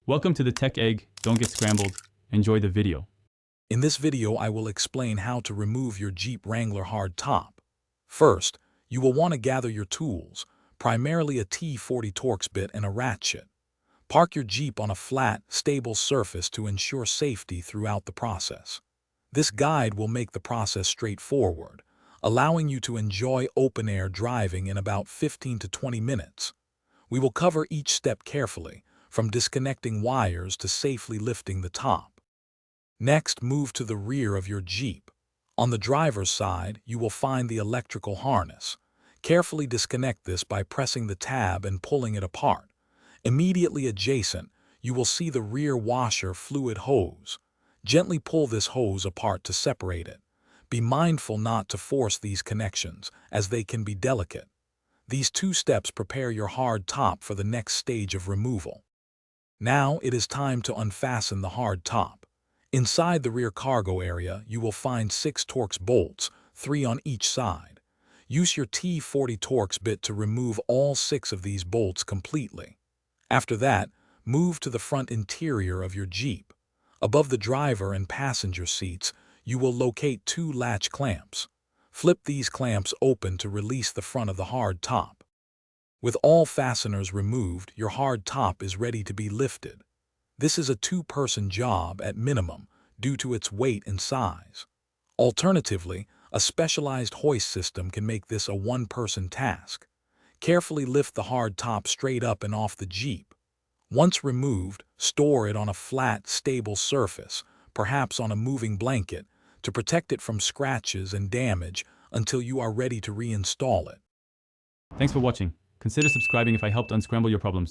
Welcome to the Tech Egg. Don't get scrambled. Enjoy the video. In this video, I will explain how to remove your Jeep Wrangler hard top. First, you will want to gather your tools, primarily a T40 Torx bit and a ratchet. Park your Jeep on a flat, stable surface to ensure safety throughout the process. This guide will make the process straightforward, allowing you to enjoy open-air driving in about 15 to 20 minutes. We will cover each step carefully, from disconnecting wires to safely lifting the top. Next, move to the rear of your Jeep. On the driver's side, you will find the electrical harness. Carefully disconnect this by pressing the tab and pulling it apart. Immediately adjacent, you will see the rear washer fluid hose. Gently pull this hose apart to separate it. Be mindful not to force these connections, as they can be delicate. These two steps prepare your hard top for the next stage of removal. Now it is time to unfasten the hard top. Inside the rear cargo area, you will find 6 Torx bolts, 3 on each side. Use your T40 Torx bit to remove all 6 of these bolts completely. After that, move to the front interior of your Jeep. Above the driver and passenger seats, you will locate 2 latch clamps. Flip these clamps open to release the front of the hard top. With all fasteners removed, your hard top is ready to be lifted. This is a 2-person job at minimum due to its weight and size. Alternatively, a specialized hoist system can make this a 1-person task. Carefully lift the hard top straight up and off the Jeep. Once removed, store it on a flat, stable surface, perhaps on a moving blanket, to protect it from scratches and damage until you are ready to reinstall it. Thanks for watching. Consider subscribing if I helped unscramble your problems.